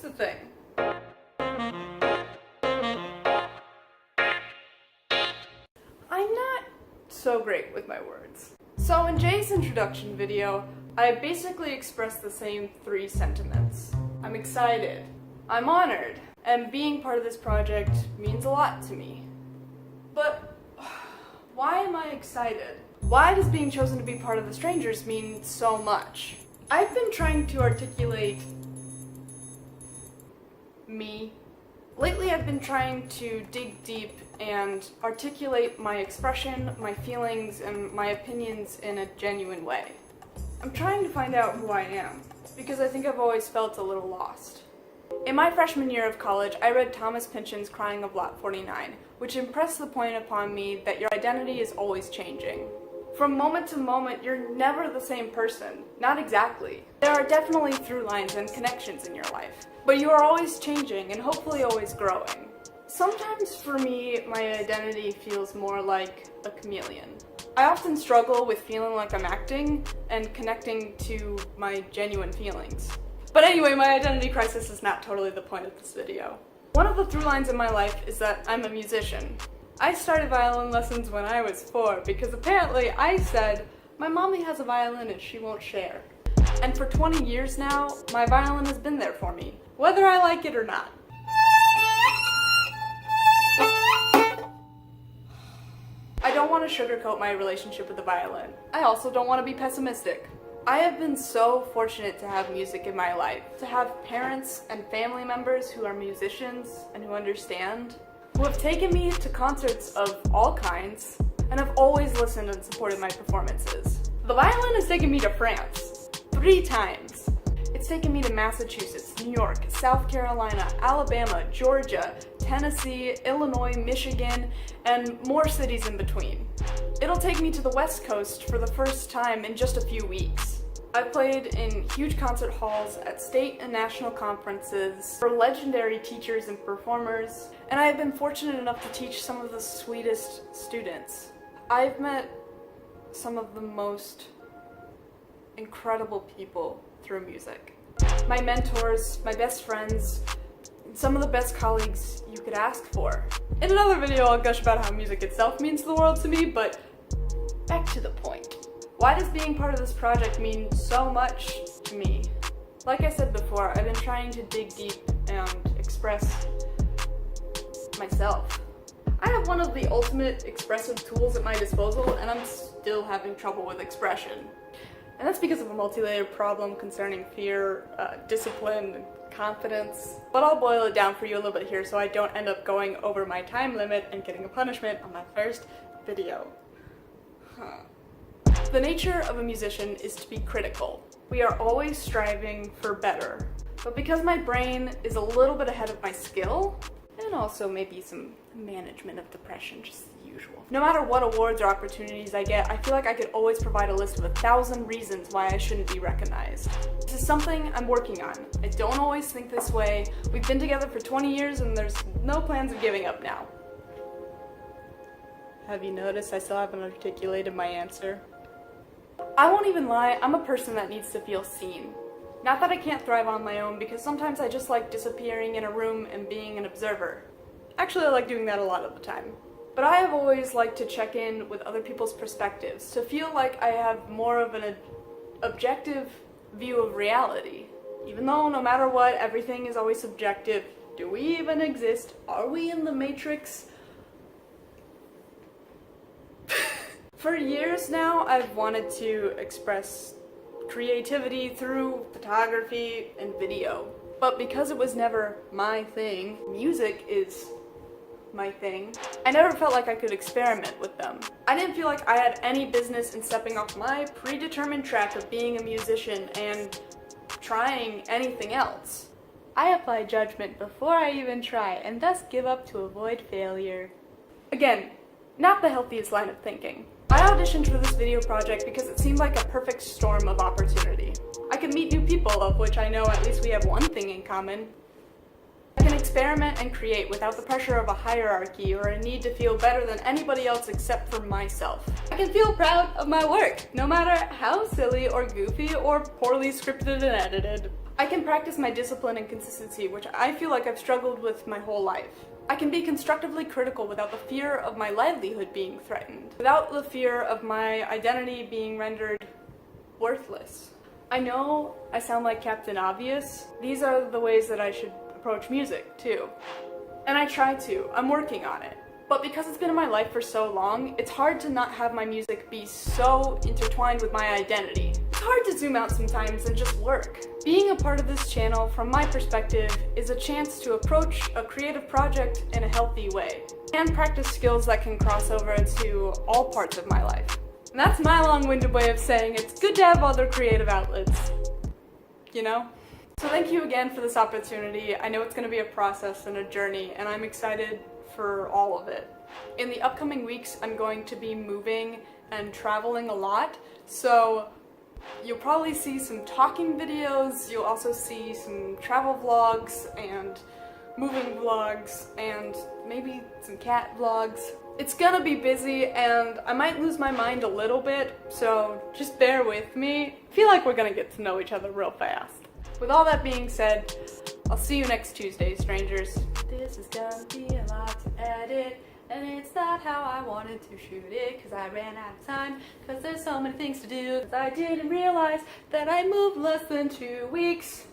the thing. I'm not so great with my words. So in Jay's introduction video, I basically expressed the same 3 sentiments. I'm excited, I'm honored, and being part of this project means a lot to me. But why am I excited? Why does being chosen to be part of the Strangers mean so much? I've been trying to articulate me. Lately I've been trying to dig deep and articulate my expression, my feelings, and my opinions in a genuine way. I'm trying to find out who I am, because I think I've always felt a little lost. In my freshman year of college, I read Thomas Pynchon's Crying of Lot 49, which impressed the point upon me that your identity is always changing. From moment to moment, you're never the same person. Not exactly. There are definitely through lines and connections in your life, but you are always changing and hopefully always growing. Sometimes for me, my identity feels more like a chameleon. I often struggle with feeling like I'm acting and connecting to my genuine feelings. But anyway, my identity crisis is not totally the point of this video. One of the through lines in my life is that I'm a musician. I started violin lessons when I was 4 because apparently I said, my mommy has a violin and she won't share. And for 20 years now, my violin has been there for me, whether I like it or not. I don't want to sugarcoat my relationship with the violin. I also don't want to be pessimistic. I have been so fortunate to have music in my life, to have parents and family members who are musicians and who understand, who have taken me to concerts of all kinds, and have always listened and supported my performances. The violin has taken me to France 3 times. It's taken me to Massachusetts, New York, South Carolina, Alabama, Georgia, Tennessee, Illinois, Michigan, and more cities in between. It'll take me to the West Coast for the first time in just a few weeks. I've played in huge concert halls at state and national conferences for legendary teachers and performers, and I have been fortunate enough to teach some of the sweetest students. I've met some of the most incredible people through music. My mentors, my best friends, some of the best colleagues you could ask for. In another video I'll gush about how music itself means the world to me, but back to the point. Why does being part of this project mean so much to me? Like I said before, I've been trying to dig deep and express myself. I have one of the ultimate expressive tools at my disposal, and I'm still having trouble with expression. And that's because of a multi-layered problem concerning fear, discipline, and confidence. But I'll boil it down for you a little bit here so I don't end up going over my time limit and getting a punishment on my first video. The nature of a musician is to be critical. We are always striving for better. But because my brain is a little bit ahead of my skill, and also maybe some management of depression, just the usual. No matter what awards or opportunities I get, I feel like I could always provide a list of 1,000 reasons why I shouldn't be recognized. This is something I'm working on. I don't always think this way. We've been together for 20 years and there's no plans of giving up now. Have you noticed I still haven't articulated my answer? I won't even lie, I'm a person that needs to feel seen. Not that I can't thrive on my own, because sometimes I just like disappearing in a room and being an observer. Actually, I like doing that a lot of the time. But I have always liked to check in with other people's perspectives, to feel like I have more of an objective view of reality. Even though no matter what, everything is always subjective. Do we even exist? Are we in the Matrix? For years now, I've wanted to express creativity through photography and video. But because it was never my thing, music is my thing, I never felt like I could experiment with them. I didn't feel like I had any business in stepping off my predetermined track of being a musician and trying anything else. I apply judgment before I even try, and thus give up to avoid failure. Again, not the healthiest line of thinking. I auditioned for this video project because it seemed like a perfect storm of opportunity. I could meet new people, of which I know at least we have one thing in common. I can experiment and create without the pressure of a hierarchy or a need to feel better than anybody else except for myself. I can feel proud of my work, no matter how silly or goofy or poorly scripted and edited. I can practice my discipline and consistency, which I feel like I've struggled with my whole life. I can be constructively critical without the fear of my livelihood being threatened, without the fear of my identity being rendered worthless. I know I sound like Captain Obvious. These are the ways that I should approach music, too. And I try to. I'm working on it. But because it's been in my life for so long, it's hard to not have my music be so intertwined with my identity. It's hard to zoom out sometimes and just work. Being a part of this channel, from my perspective, is a chance to approach a creative project in a healthy way, and practice skills that can cross over to all parts of my life. And that's my long-winded way of saying it's good to have other creative outlets, you know? So thank you again for this opportunity. I know it's going to be a process and a journey, and I'm excited for all of it. In the upcoming weeks, I'm going to be moving and traveling a lot, so you'll probably see some talking videos, you'll also see some travel vlogs and moving vlogs and maybe some cat vlogs. It's gonna be busy and I might lose my mind a little bit, so just bear with me. I feel like we're gonna get to know each other real fast. With all that being said, I'll see you next Tuesday, strangers. This is gonna be a lot to edit, and it's not how I wanted to shoot it, cause I ran out of time, cause there's so many things to do. Cause I didn't realize that I moved less than 2 weeks.